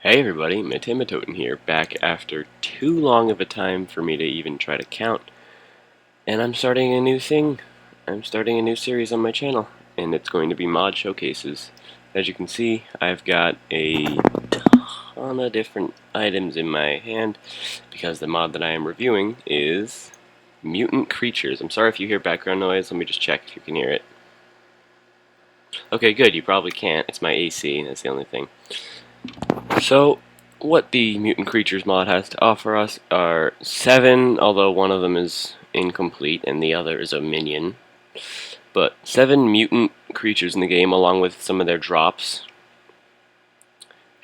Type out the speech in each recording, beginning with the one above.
Hey everybody, Matematon here, back after too long of a time for me to even try to count. And I'm starting a new thing. I'm starting a new series on my channel, and it's going to be mod showcases. As you can see, I've got a ton of different items in my hand, because the mod that I am reviewing is Mutant Creatures. I'm sorry if you hear background noise, let me just check if you can hear it. Okay, good, you probably can't. It's my AC, that's the only thing. So, what the Mutant Creatures mod has to offer us are 7, although one of them is incomplete and the other is a minion. But 7 mutant creatures in the game, along with some of their drops,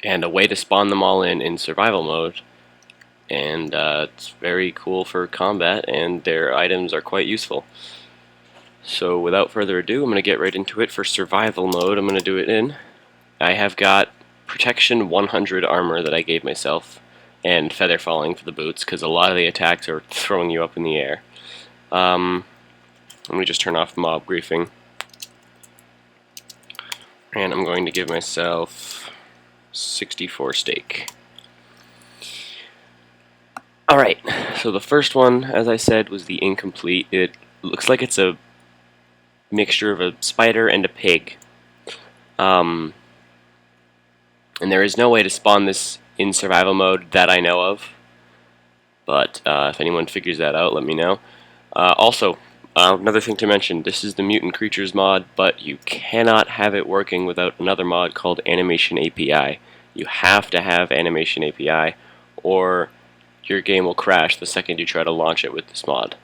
and a way to spawn them all in survival mode. And it's very cool for combat, and their items are quite useful. So, without further ado, I'm going to get right into it. For survival mode, I'm going to do it in. I have got Protection 100 armor that I gave myself, and Feather Falling for the boots, because a lot of the attacks are throwing you up in the air. Let me just turn off mob griefing. And I'm going to give myself 64 steak. Alright, so the first one, as I said, was the incomplete. It looks like it's a mixture of a spider and a pig. And there is no way to spawn this in survival mode that I know of. But if anyone figures that out, let me know. Also, another thing to mention, this is the Mutant Creatures mod, but you cannot have it working without another mod called AnimationAPI. You have to have AnimationAPI, or your game will crash the second you try to launch it with this mod.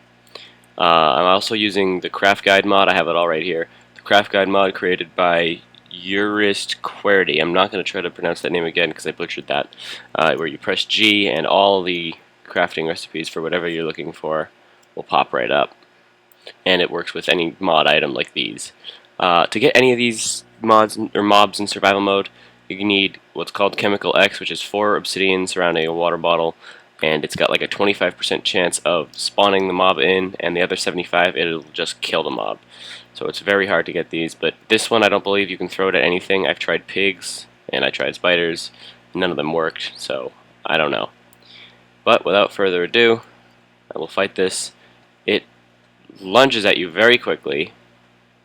I'm also using the CraftGuide mod. I have it all right here. The CraftGuide mod created by uristqwerty. I'm not going to try to pronounce that name again because I butchered that. Where you press G and all the crafting recipes for whatever you're looking for will pop right up. And it works with any mod item like these. To get any of these mods or mobs in survival mode, you need what's called Chemical X, which is 4 obsidian surrounding a water bottle, and it's got like a 25% chance of spawning the mob in, and the other 75 it'll just kill the mob. So it's very hard to get these, but this one I don't believe you can throw it at anything. I've tried pigs, and I tried spiders. None of them worked, so I don't know. But without further ado, I will fight this. It lunges at you very quickly.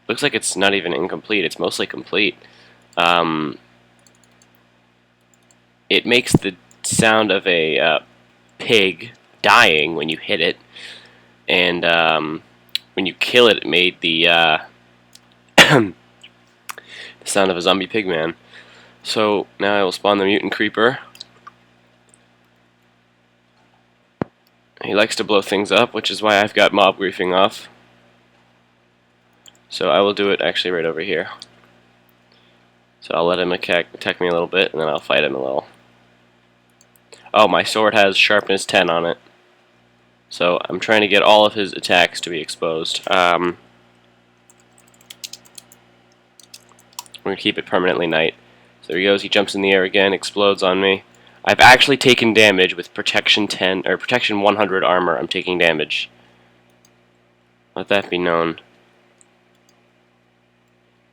Looks like it's not even incomplete, it's mostly complete. It makes the sound of a pig dying when you hit it, and when you kill it, it made the the sound of a zombie pigman. So now I will spawn the mutant creeper. He likes to blow things up, which is why I've got mob griefing off. So I will do it actually right over here. So I'll let him attack me a little bit, and then I'll fight him a little. Oh, my sword has sharpness 10 on it. So I'm trying to get all of his attacks to be exposed. I'm going to keep it permanently night. So there he goes, he jumps in the air again, explodes on me. I've actually taken damage with Protection 10, or Protection 100 armor, I'm taking damage. Let that be known.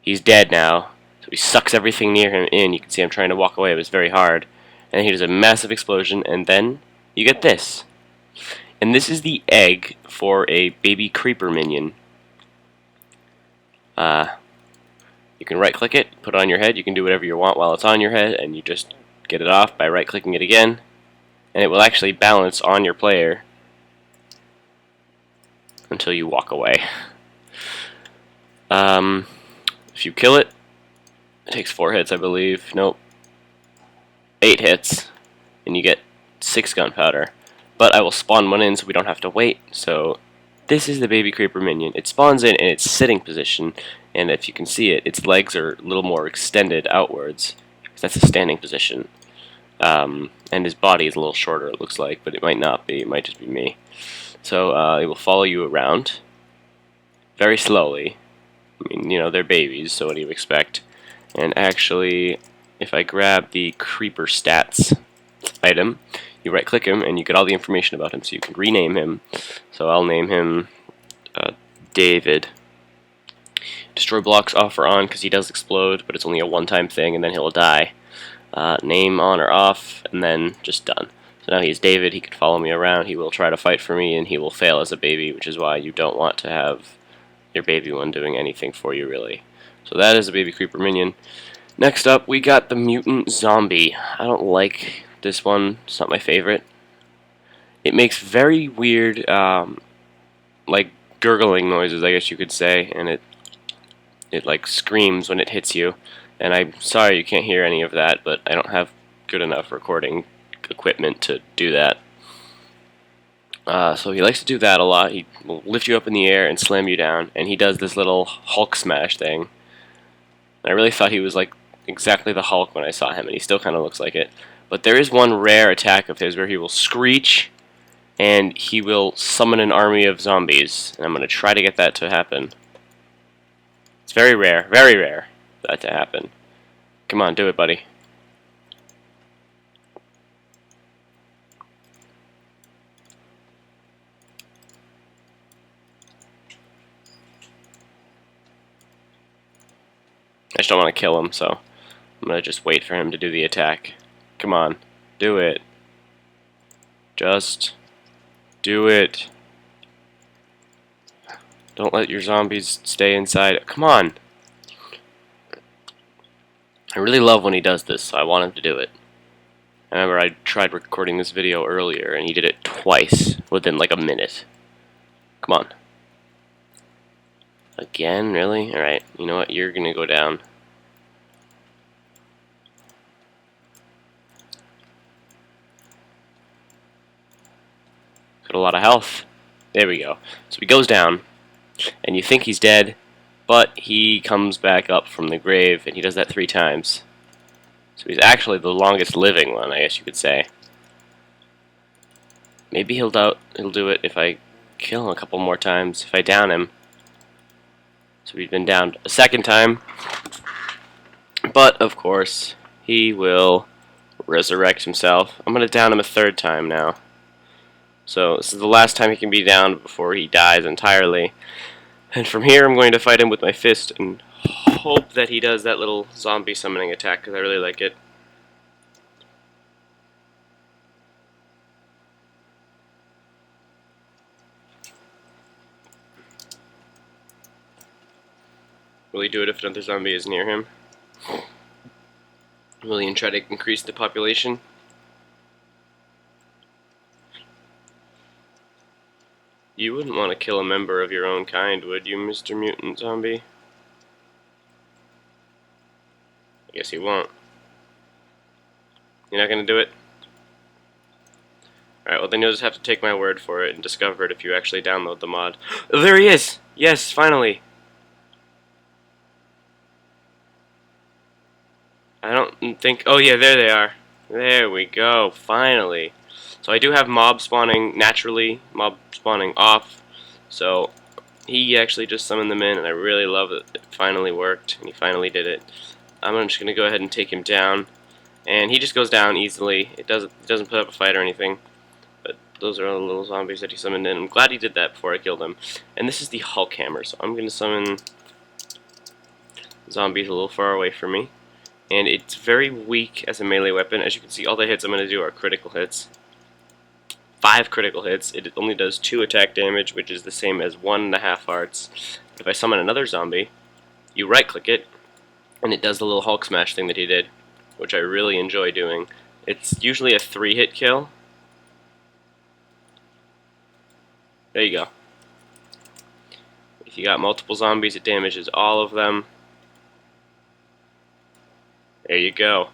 He's dead now, so he sucks everything near him in. You can see I'm trying to walk away, but it's very hard. And he does a massive explosion, and then you get this. And this is the egg for a baby creeper minion. You can right-click it, put it on your head. You can do whatever you want while it's on your head, and you just get it off by right-clicking it again. And it will actually balance on your player until you walk away. If you kill it, it takes 4 hits, I believe. Nope. 8 hits, and you get 6 gunpowder. But I will spawn one in so we don't have to wait. So this is the baby creeper minion. It spawns in its sitting position, and if you can see it, its legs are a little more extended outwards. That's a standing position. And his body is a little shorter, it looks like, but it might not be. It might just be me. So it will follow you around very slowly. I mean, you know, they're babies, so what do you expect? And actually, if I grab the creeper stats item, you right-click him, and you get all the information about him, so you can rename him. So I'll name him David. Destroy blocks off or on, because he does explode, but it's only a one-time thing, and then he'll die. name on or off, and then just done. So now he's David, he could follow me around, he will try to fight for me, and he will fail as a baby, which is why you don't want to have your baby one doing anything for you, really. So that is a baby creeper minion. Next up, we got the Mutant Zombie. I don't like this one, it's not my favorite. It makes very weird, like, gurgling noises, I guess you could say, and it like screams when it hits you. And I'm sorry you can't hear any of that, but I don't have good enough recording equipment to do that. So he likes to do that a lot. He will lift you up in the air and slam you down, and he does this little Hulk smash thing. I really thought he was like exactly the Hulk when I saw him, and he still kind of looks like it. But there is one rare attack of his where he will screech, and he will summon an army of zombies. And I'm going to try to get that to happen. It's very rare for that to happen. Come on, do it, buddy. I just don't want to kill him, so I'm going to just wait for him to do the attack. Come on, do it. Just do it. Don't let your zombies stay inside. Come on. I really love when he does this, so I want him to do it. I remember I tried recording this video earlier, and he did it twice within like a minute. Come on. Again? Really? Alright, you know what? You're gonna go down. Got a lot of health. There we go. So he goes down, and you think he's dead, but he comes back up from the grave, and he does that 3 times. So he's actually the longest living one, I guess you could say. Maybe he'll do it if I kill him a couple more times, if I down him. So he's been downed a 2nd time. But, of course, he will resurrect himself. I'm going to down him a 3rd time now. So this is the last time he can be downed before he dies entirely. And from here I'm going to fight him with my fist and hope that he does that little zombie summoning attack, because I really like it. Will he do it if another zombie is near him? Will he try to increase the population? You wouldn't want to kill a member of your own kind, would you, Mr. Mutant Zombie? I guess you won't. You're not going to do it? Alright, well then you'll just have to take my word for it and discover it if you actually download the mod. Oh, there he is! Yes, finally! I don't think... Oh yeah, there they are. There we go, finally. So I do have mob spawning naturally, mob spawning off. So he actually just summoned them in, and I really love that it finally worked, and he finally did it. I'm just going to go ahead and take him down. And he just goes down easily. It doesn't put up a fight or anything. But those are all the little zombies that he summoned in. I'm glad he did that before I killed him. And this is the Hulk Hammer, so I'm going to summon zombies a little far away from me. And it's very weak as a melee weapon. As you can see, all the hits I'm going to do are critical hits. 5 critical hits. It only does 2 attack damage, which is the same as 1.5 hearts. But if I summon another zombie, you right-click it, and it does the little Hulk smash thing that he did, which I really enjoy doing. It's usually a 3-hit kill. There you go. If you got multiple zombies, it damages all of them. There you go.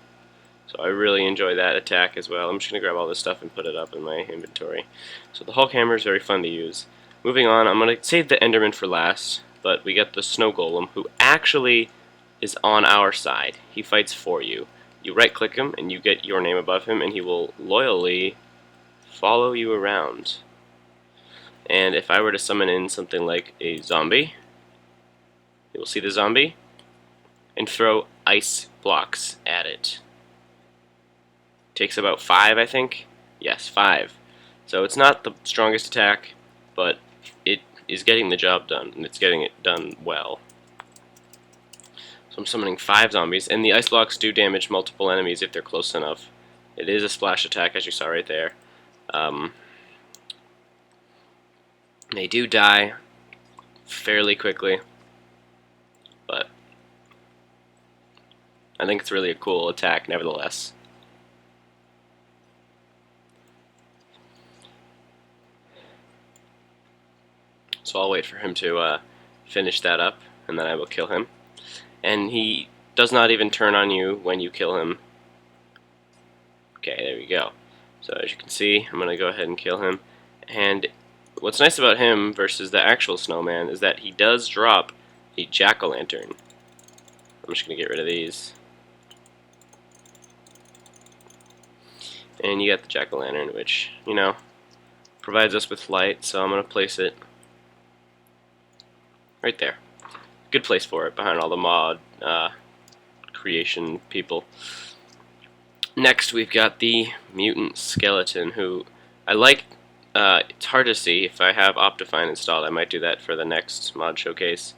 So I really enjoy that attack as well. I'm just going to grab all this stuff and put it up in my inventory. So the Hulk Hammer is very fun to use. Moving on, I'm going to save the Enderman for last, but we got the Snow Golem, who actually is on our side. He fights for you. You right-click him, and you get your name above him, and he will loyally follow you around. And if I were to summon in something like a zombie, you will see the zombie, and throw ice blocks at it. Takes about 5, I think. Yes, 5. So it's not the strongest attack, but it is getting the job done, and it's getting it done well. So I'm summoning 5 zombies, and the ice blocks do damage multiple enemies if they're close enough. It is a splash attack, as you saw right there. They do die fairly quickly, but I think it's really a cool attack nevertheless. So I'll wait for him to finish that up, and then I will kill him. And he does not even turn on you when you kill him. Okay, there we go. So as you can see, I'm going to go ahead and kill him. And what's nice about him versus the actual snowman is that he does drop a jack-o'-lantern. I'm just going to get rid of these. And you got the jack-o'-lantern, which, you know, provides us with light, so I'm going to place it right there. Good place for it, behind all the mod creation people. Next, we've got the mutant skeleton, who I like. It's hard to see. If I have Optifine installed, I might do that for the next mod showcase.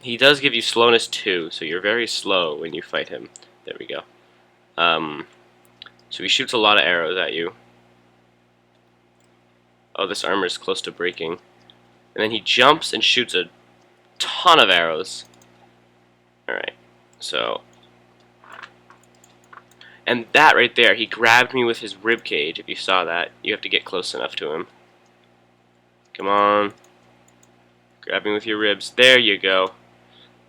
He does give you slowness 2, so you're very slow when you fight him. There we go. So he shoots a lot of arrows at you. Oh, this armor is close to breaking. And then he jumps and shoots a ton of arrows. Alright, so... And that right there, he grabbed me with his rib cage. If you saw that, you have to get close enough to him. Come on. Grab me with your ribs. There you go.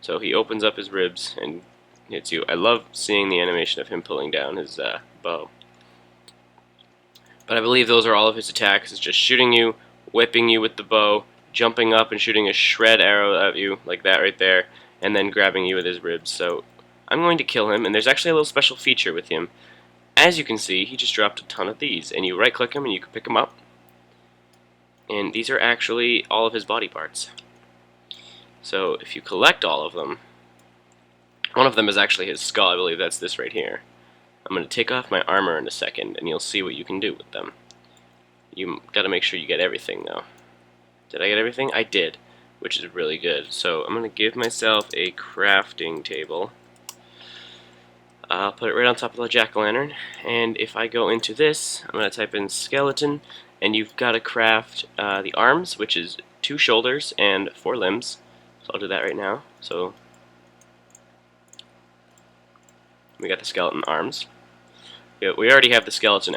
So he opens up his ribs and hits you. I love seeing the animation of him pulling down his bow. But I believe those are all of his attacks. It's just shooting you, whipping you with the bow, jumping up and shooting a shred arrow at you, like that right there, and then grabbing you with his ribs. So I'm going to kill him, and there's actually a little special feature with him. As you can see, he just dropped a ton of these, and you right-click him and you can pick him up. And these are actually all of his body parts. So if you collect all of them, one of them is actually his skull. I believe that's this right here. I'm going to take off my armor in a second, and you'll see what you can do with them. You got to make sure you get everything, though. Did I get everything? I did, which is really good. So I'm going to give myself a crafting table. I'll put it right on top of the jack-o'-lantern, and if I go into this, I'm going to type in skeleton, and you've got to craft the arms, which is 2 shoulders and 4 limbs. So I'll do that right now. So we got the skeleton arms. We already have the skeleton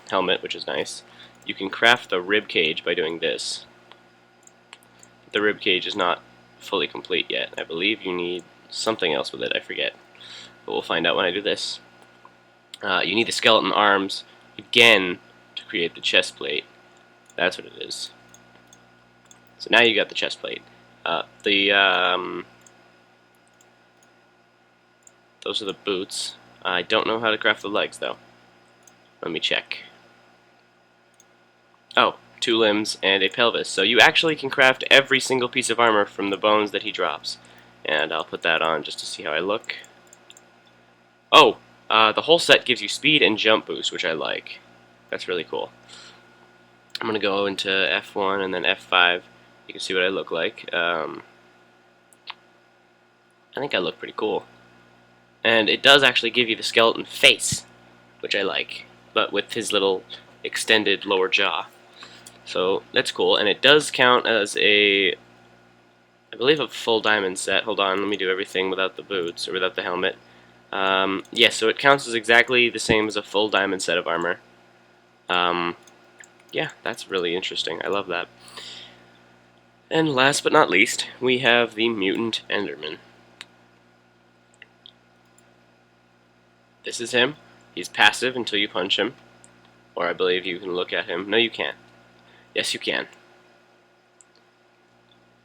helmet, which is nice. You can craft the rib cage by doing this. The rib cage is not fully complete yet. I believe you need something else with it. I forget. But we'll find out when I do this. You need the skeleton arms, again, to create the chest plate. That's what it is. So now you got the chest plate. Those are the boots. I don't know how to craft the legs, though. Let me check. Oh, 2 limbs and a pelvis. So you actually can craft every single piece of armor from the bones that he drops. And I'll put that on just to see how I look. Oh, the whole set gives you speed and jump boost, which I like. That's really cool. I'm going to go into F1 and then F5. You can see what I look like. I think I look pretty cool. And it does actually give you the skeleton face, which I like, but with his little extended lower jaw. So that's cool, and it does count as a, I believe, a full diamond set. Hold on, let me do everything without the boots, or without the helmet. Yeah, so it counts as exactly the same as a full diamond set of armor. Yeah, that's really interesting. I love that. And last but not least, we have the Mutant Enderman. This is him. He's passive until you punch him. Or I believe you can look at him. No, you can't. Yes, you can.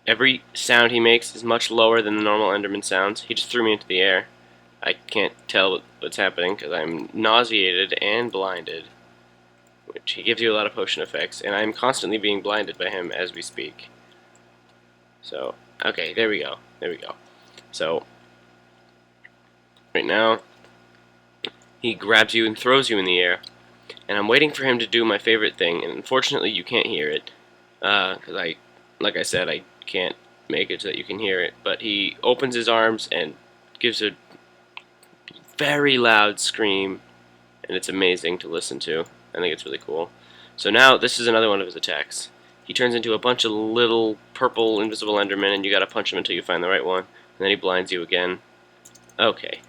Every sound he makes is much lower than the normal Enderman sounds. He just threw me into the air. I can't tell what's happening because I'm nauseated and blinded. Which he gives you a lot of potion effects, and I'm constantly being blinded by him as we speak. So, okay, there we go. There we go. So, right now, he grabs you and throws you in the air, and I'm waiting for him to do my favorite thing, and unfortunately you can't hear it, because like I said, I can't make it so that you can hear it, but he opens his arms and gives a very loud scream, and it's amazing to listen to. I think it's really cool. So now this is another one of his attacks. He turns into a bunch of little purple invisible endermen, and you gotta punch him until you find the right one. And then he blinds you again. Okay.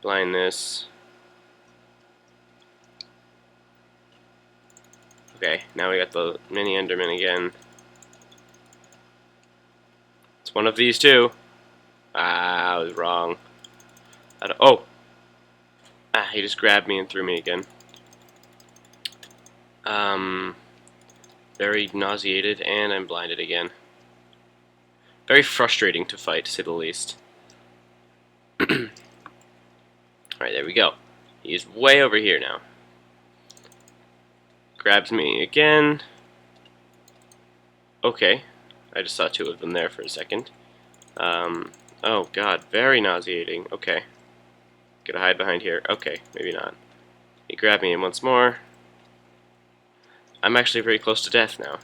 Blind this. Okay, now we got the mini enderman again. It's one of these two. Ah, I was wrong. Oh! Ah, he just grabbed me and threw me again. Very nauseated, and I'm blinded again. Very frustrating to fight, to say the least. Alright, there we go. He's way over here now. Grabs me again. Okay. I just saw two of them there for a second. Oh god, very nauseating. Okay. Gotta hide behind here. Okay, maybe not. He grabbed me once more. I'm actually very close to death now.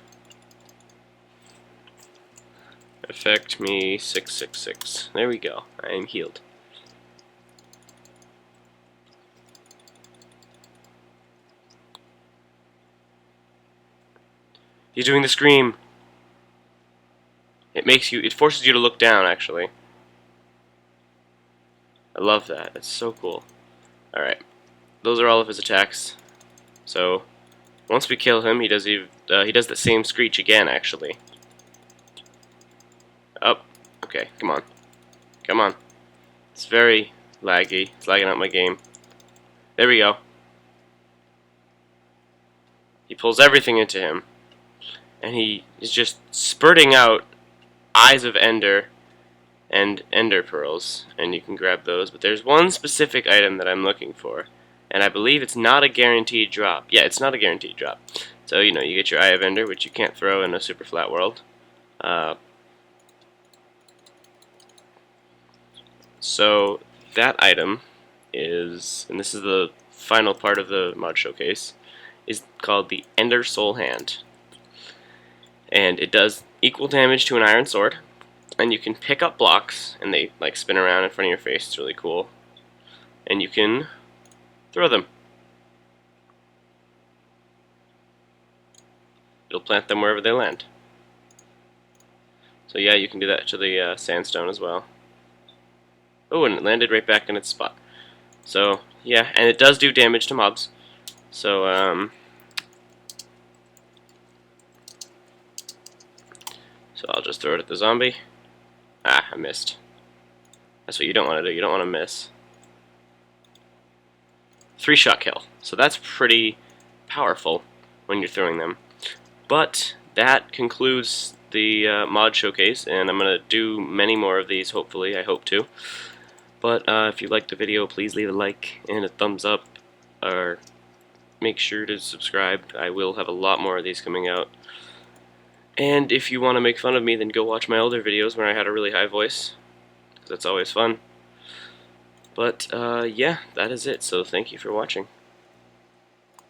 Affect me 666. There we go. I am healed. He's doing the scream. It forces you to look down, actually. I love that. It's so cool. Alright. Those are all of his attacks. So, once we kill him, he does the same screech again, actually. Oh, okay, come on. Come on. It's very laggy. It's lagging out my game. There we go. He pulls everything into him. And he is just spurting out Eyes of Ender and Ender Pearls. And you can grab those. But there's one specific item that I'm looking for. And I believe it's not a guaranteed drop. Yeah, it's not a guaranteed drop. So, you know, you get your Eye of Ender, which you can't throw in a super flat world. So, that item is, and this is the final part of the mod showcase, is called the Ender Soul Hand. And it does equal damage to an iron sword. And you can pick up blocks, and they like spin around in front of your face. It's really cool. And you can throw them. You'll plant them wherever they land. So yeah, you can do that to the sandstone as well. Oh, and it landed right back in its spot. So yeah, and it does do damage to mobs. So I'll just throw it at the zombie. Ah, I missed. That's what you don't want to do. You don't want to miss. 3-shot kill. So that's pretty powerful when you're throwing them. But that concludes the mod showcase, and I'm going to do many more of these, hopefully. I hope to. But if you liked the video, please leave a like and a thumbs up, or make sure to subscribe. I will have a lot more of these coming out. And if you want to make fun of me, then go watch my older videos where I had a really high voice, because that's always fun. But yeah, that is it, so thank you for watching.